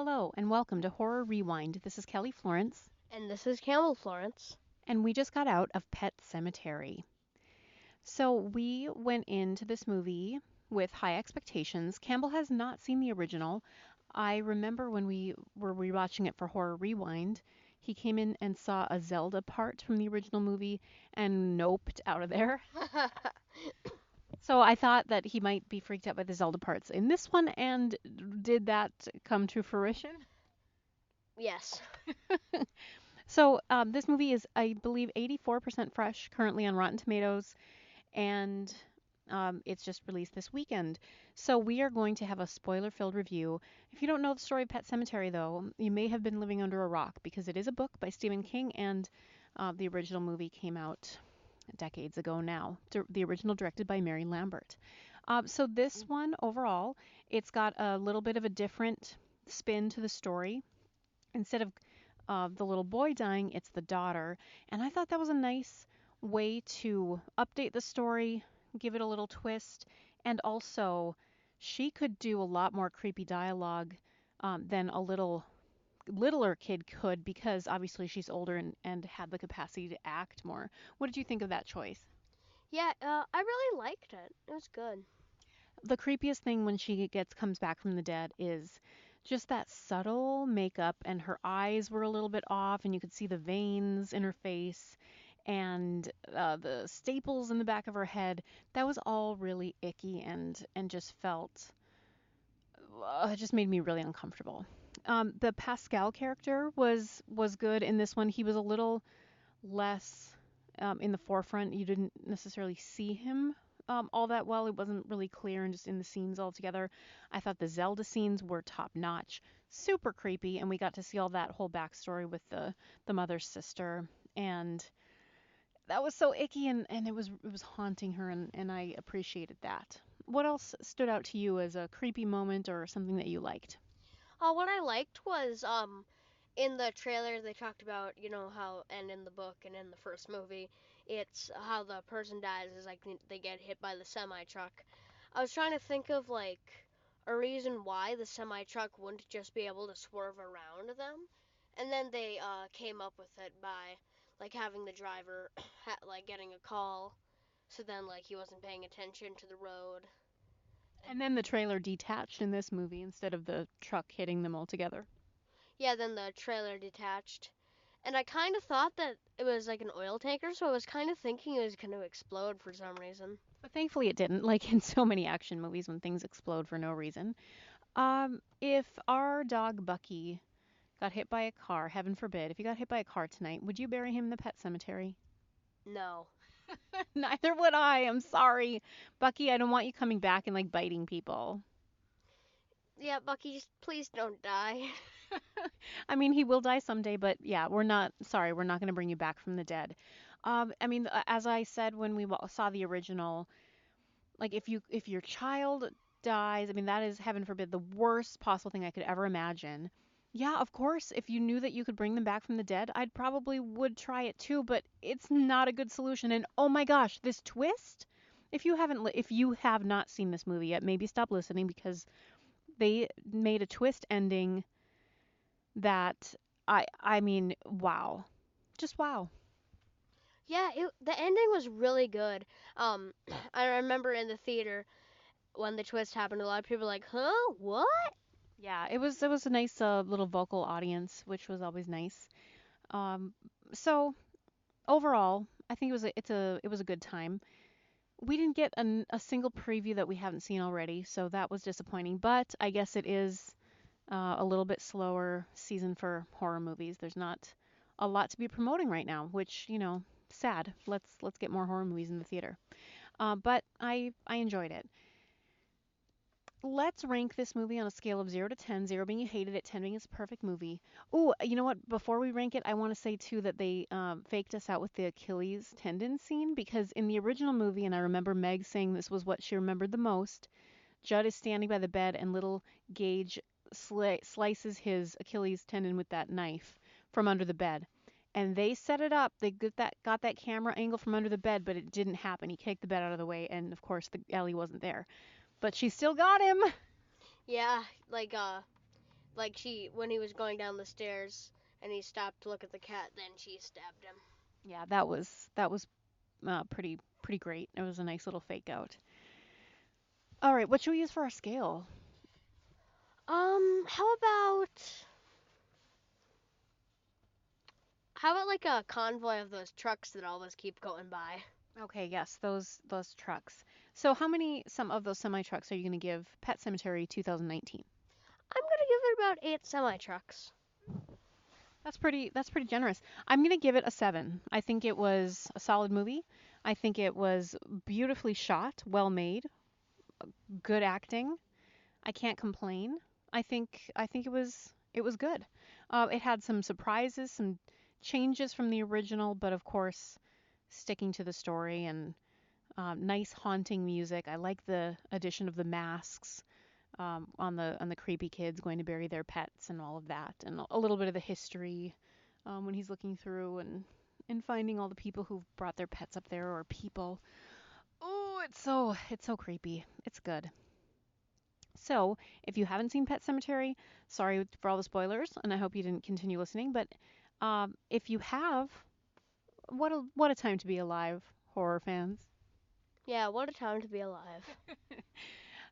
Hello, and welcome to Horror Rewind. This is Kelly Florence, And this is Camel Florence. and we just got out of Pet Sematary. So, we went into this movie with high expectations. Campbell has not seen the original. I remember when we were rewatching it for Horror Rewind, he came in and saw a Zelda part from the original movie and noped out of there. So, I thought that he might be freaked out by the Zelda parts in this one, and did that come to fruition? Yes. So this movie is, I believe, 84% fresh currently on Rotten Tomatoes, and it's just released this weekend. So we are going to have a spoiler-filled review. If you don't know the story of Pet Sematary, though, you may have been living under a rock because it is a book by Stephen King, and the original movie came out decades ago now. The original directed by Mary Lambert. So this one overall, it's got a little bit of a different spin to the story. Instead of the little boy dying, it's the daughter. And I thought that was a nice way to update the story, give it a little twist, and also she could do a lot more creepy dialogue than a littler kid could because obviously she's older and had the capacity to act more. What did you think of that choice? Yeah, I really liked it. It was good. The creepiest thing when she gets comes back from the dead is just that subtle makeup, and her eyes were a little bit off and you could see the veins in her face, and the staples in the back of her head. That was all really icky and just felt it just made me really uncomfortable. The Pascal character was good in this one. He was a little less in the forefront. You didn't necessarily see him all that well. It wasn't really clear and just in the scenes altogether. I thought the Zelda scenes were top notch, super creepy, and we got to see all that whole backstory with the mother's sister, and that was so icky, and it was haunting her, and I appreciated that. What else stood out to you as a creepy moment or something that you liked? What I liked was in the trailer they talked about how, and in the book and in the first movie, it's how the person dies is like they get hit by the semi truck. I was trying to think of like a reason why the semi truck wouldn't just be able to swerve around them, and then they came up with it by like having the driver like getting a call, so then like he wasn't paying attention to the road. And And then the trailer detached in this movie instead of the truck hitting them all together. yeah, then the trailer detached. And I kind of thought that it was like an oil tanker, so I was kind of thinking it was going to explode for some reason. But thankfully it didn't, like in so many action movies when things explode for no reason. If our dog Bucky got hit by a car, heaven forbid, if he got hit by a car tonight, would you bury him in the pet cemetery? No. Neither would I. I'm sorry. Bucky, I don't want you coming back and like biting people. Yeah, Bucky, just please don't die. I mean, he will die someday, but yeah, we're not sorry. We're not going to bring you back from the dead. I mean, as I said when we saw the original, like if your child dies, I mean that is heaven forbid the worst possible thing I could ever imagine. Yeah, of course, if you knew that you could bring them back from the dead, I'd probably would try it too, but it's not a good solution. And oh my gosh, this twist? If you have not seen this movie yet, maybe stop listening because they made a twist ending that I mean, wow. Just wow. Yeah, the ending was really good. Um, I remember in the theater when the twist happened, a lot of people were like, "Huh? What?" Yeah, it was a nice little vocal audience, which was always nice. Um, so overall, I think it was a good time. We didn't get a single preview that we haven't seen already, so that was disappointing. But I guess it is a little bit slower season for horror movies. There's not a lot to be promoting right now, which sad. Let's get more horror movies in the theater. But I enjoyed it. Let's rank this movie on a scale of 0 to 10, 0 being you hated it, 10 being it's a perfect movie. Oh, you know what? Before we rank it, I want to say too that they faked us out with the Achilles tendon scene because in the original movie, and I remember Meg saying this was what she remembered the most, Judd is standing by the bed and little Gage slices his Achilles tendon with that knife from under the bed. And they set it up. They got that camera angle from under the bed, but it didn't happen. He kicked the bed out of the way, and of course, the Ellie wasn't there. But she still got him. Yeah, like Like when he was going down the stairs and he stopped to look at the cat, then she stabbed him. Yeah, that was pretty great. It was a nice little fake out. All right, what should we use for our scale? How about like a convoy of those trucks that always keep going by? Okay, yes, those trucks. So how many some of those semi trucks are you going to give Pet Cemetery 2019? I'm gonna give it about 8 semi trucks. That's pretty generous. I'm going to give it a 7. I think it was a solid movie. I think it was beautifully shot, well made, good acting. I can't complain. I think it was good. It had some surprises, some changes from the original, but of course sticking to the story and nice haunting music. I like the addition of the masks on the creepy kids going to bury their pets and all of that, and a little bit of the history when he's looking through and finding all the people who've brought their pets up there or people. Oh, it's so creepy. It's good. So, if you haven't seen Pet Cemetery, sorry for all the spoilers, and I hope you didn't continue listening. But if you have, what a time to be alive, horror fans. Yeah, what a time to be alive.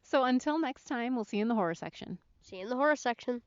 So until next time, we'll see you in the horror section. See you in the horror section.